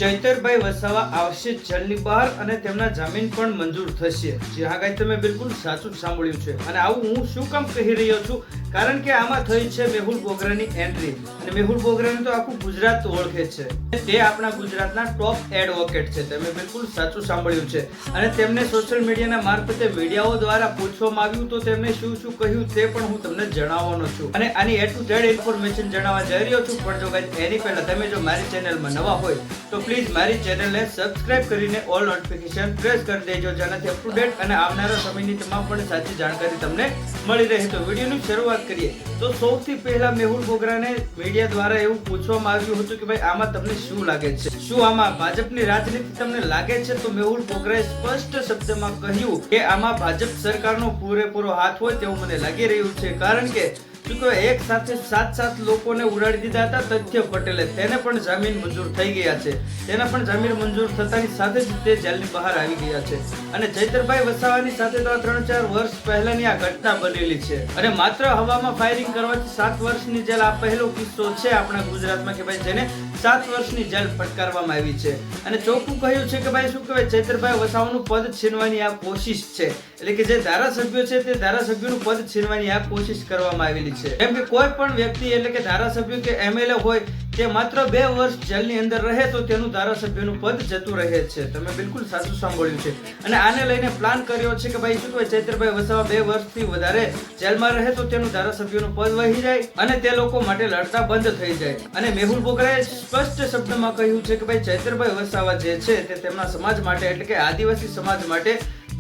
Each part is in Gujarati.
ચૈતરભાઈ વસાવા આવશે જેલની બહાર અને તેમના જામીન પણ મંજૂર થશે। જી હા ગાઈસ, તમે બિલકુલ સાચું સાંભળ્યું છે। અને આવું હું શું કામ કહી રહ્યો છું? કારણ કે આમાં થઈ છે મેહુલ બોગરાની એન્ટ્રી। અને મેહુલ બોગરાને તો આખું ગુજરાત ઓળખે છે। તે આપણા ગુજરાતના ટોપ એડવોકેટ છે। તમે બિલકુલ સાચું સાંભળ્યું છે। અને તેમને સોશિયલ મીડિયાના મારફતે મીડિયાઓ દ્વારા પૂછવામાં આવ્યું તો તેમણે શું શું કહ્યું તે પણ હું તમને જણાવવાનો છું। અને આની A to Z ઇન્ફોર્મેશન જણાવવા જઈ રહ્યો છું। પણ જો ગાઈસ એની પહેલા તમે જો મારી ચેનલમાં નવા હોય તો પ્લીઝ મારી ચેનલને સબસ્ક્રાઇબ કરીને ઓલ નોટિફિકેશન પ્રેસ કરી દેજો, જેનાથી અપ ટુ ડેટ અને આવનારા સમયની તમામ પણ સાચી જાણકારી તમને મળી રહે। તો વિડીયોની શરૂઆત કરીએ તો સૌથી પહેલા મેહુલ બોગરાને મીડિયા દ્વારા એવું પૂછવામાં આવ્યું હતું કે ભાઈ આમાં તમને શું લાગે છે? શું આમાં ભાજપની રાજનીતિ તમને લાગે છે? તો મેહુલ બોગરાએ સ્પષ્ટ શબ્દમાં કહ્યું કે આમાં ભાજપ સરકારનો પૂરેપૂરો હાથ હોય તેવું મને લાગી રહ્યું છે। કારણ કે એક સાથે સાત લોકોને ઉડાડી દીધા હતા તથ્ય પટેલે, તેને પણ જામીન મંજૂર થઈ ગયા છે। તેના પણ જામીન મંજૂર થતાની સાથે જ તે જેલની બહાર આવી ગયા છે। અને ચૈતરભાઈ વસાવાની સાથે તો 3-4 વર્ષ પહેલાની આ ઘટના બનેલી છે। અને માત્ર હવામાં ફાયરિંગ કરવાથી 7 વર્ષની જેલ આ પહેલો કિસ્સો છે આપણા ગુજરાતમાં કે ભાઈ જેને 7 વર્ષની જેલ ફટકારવામાં આવી છે। અને ચોખ્ખું કહ્યું છે કે ભાઈ શું કહેવાય, ચૈતરભાઈ વસાવાનું પદ છીનવાની આ કોશિશ છે। એટલે કે જે ધારાસભ્યો છે તે ધારાસભ્યોનું પદ છીનવાની આ કોશિશ કરવામાં આવેલી છે। કેમ કે કોઈ પણ વ્યક્તિ એટલે કે ધારાસભ્ય કે MLA હોય તે માત્ર 2 વર્ષ જેલની અંદર રહે તો તેનું ધારાસભ્યનું પદ જતું રહે છે। તમે બિલકુલ સાચું સાંભળ્યું છે। અને આને લઈને પ્લાન કર્યો છે કે ભાઈ શું કહેવાય, ચૈતરભાઈ વસાવા 2 વર્ષથી વધારે જેલમાં રહે તો તેનું ધારાસભ્યનું પદ વહી જાય અને તે લોકો માટે લડતા બંધ થઈ જાય। અને મેહુલ બોગરાએ સ્પષ્ટ શબ્દમાં કહ્યું છે કે ભાઈ ચૈતરભાઈ વસાવા જે છે તે તેમના સમાજ માટે એટલે કે આદિવાસી સમાજ માટે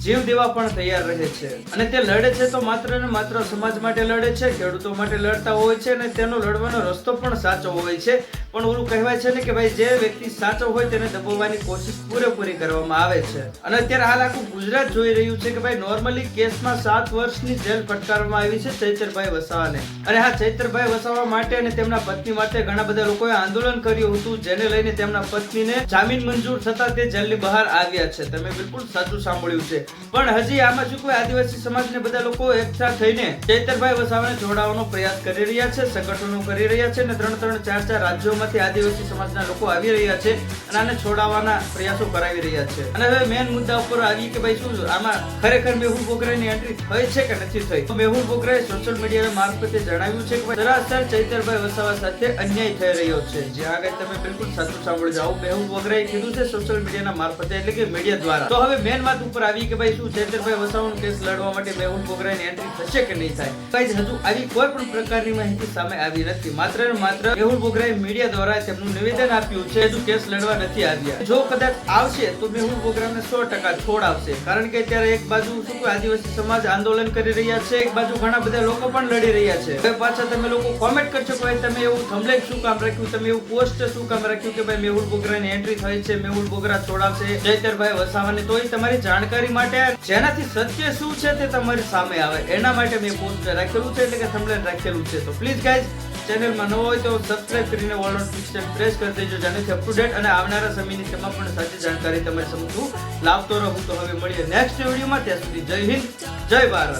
જીવ દેવા પણ તૈયાર રહે છે। અને તે લડે છે તો માત્ર ને માત્ર સમાજ માટે લડે છે, ખેડૂતો માટે લડતા હોય છે અને તેનો લડવાનો રસ્તો પણ સાચો હોય છે। પણ ઓલું કહેવાય છે ને કે ભાઈ જે વ્યક્તિ સાચો હોય તેને દબાવવાની કોશિશ પૂરેપૂરી કરવામાં આવે છે। અને અત્યારે હાલ આખું ગુજરાત જોઈ રહ્યું છે કે ભાઈ નોર્મલી કેસમાં 7 વર્ષની જેલ ફટકારવામાં આવી છે ચૈતરભાઈ વસાવાને। અને હા, ચૈતરભાઈ વસાવા માટે અને તેમના પત્ની માટે ઘણા બધા લોકોએ આંદોલન કર્યું હતું, જેને લઈને તેમના પત્નીને જામીન મંજૂર થતા તે જેલની બહાર આવ્યા છે। તમે બિલકુલ સાચું સાંભળ્યું છે। પણ હજી આમાં શું કોઈ આદિવાસી સમાજને બધા લોકો એકઠા થઈને ચૈતરભાઈ વસાવાને જોડાવાનો પ્રયાસ કરી રહ્યા છે, સંગઠનો કરી રહ્યા છે અને 3-3, 4-4 રાજ્યોમાંથી આદિવાસી સમાજના લોકો આવી રહ્યા છે અને આને છોડાવવાના પ્રયાસો કરાવી રહ્યા છે। અને હવે મેન મુદ્દા ઉપર આવી કે ભાઈ શું આમાં ખરેખર મેહુલ બોગરાની એન્ટ્રી થઈ છે કે નથી થઈ? તો મેહુલ બોગરાએ સોશિયલ મીડિયા મારફતે જણાવ્યું છે કે સરાસર ચૈતરભાઈ વસાવા સાથે અન્યાય થઈ રહ્યો છે। જે આગળ તમે બિલકુલ સાચું સાંભળી જાઓ, મેહુલ બોગરાએ કીધું છે સોશિયલ મીડિયાના મારફતે એટલે કે મીડિયા દ્વારા। તો હવે મેન વાત ઉપર આવી કે ભાઈ શું ચૈતરભાઈ વસાવાનો કેસ લડવા માટે મેહુલ બોગરાની એન્ટ્રી થશે કે નહીં થાય? ગાઈસ, હજુ આવી કોઈ પણ પ્રકારની માહિતી સામે આવી નથી। માત્ર ને માત્ર મેહુલ બોગરાએ મીડિયા દ્વારા તેમનું નિવેદન આપ્યું છે, હજુ કેસ લડવા નથી આવ્યા। જો કદાચ આવશે તો મેહુલ બોગરાને 100% છોડાવશે। કારણ કે અત્યારે એક બાજુ શું કોઈ આદિવાસી સમાજ આંદોલન કરી રહ્યા છે, એક બાજુ ઘણા બધા લોકો પણ લડી રહ્યા છે। હવે પાછા તમે લોકો કોમેન્ટ કરશો કે ભાઈ તમે એવું થંબનેલ શું કામ રાખ્યું, તમે એવું પોસ્ટ શું કામ રાખ્યું કે ભાઈ મેહુલ બોગરાની એન્ટ્રી થઈ છે, મેહુલ બોગરા છોડાવશે ચૈતરભાઈ વસાવાને? તો એ તમારી જાણકારી માટે, જેનાથી સત્ય શું છે તે તમારી સામે આવે એના માટે મેં પોસ્ટ રાખેલું છે, એટલે કે થંબનેલ રાખેલું છે। તો પ્લીઝ ગાઈઝ, ચેનલમાં નવો હોય તો સબસ્ક્રાઇબ કરીને ઓલ નોટિફિકેશન પ્રેસ કરી દેજો, જેનાથી અપ ટુ ડેટ અને આવનારા સમયની તમામ પણ સાચી જાણકારી તમારી સમક્ષ લાવતો રહું। તો હવે મળીએ નેક્સ્ટ વિડીયોમાં, ત્યાં સુધી જય હિન્દ, જય ભારત।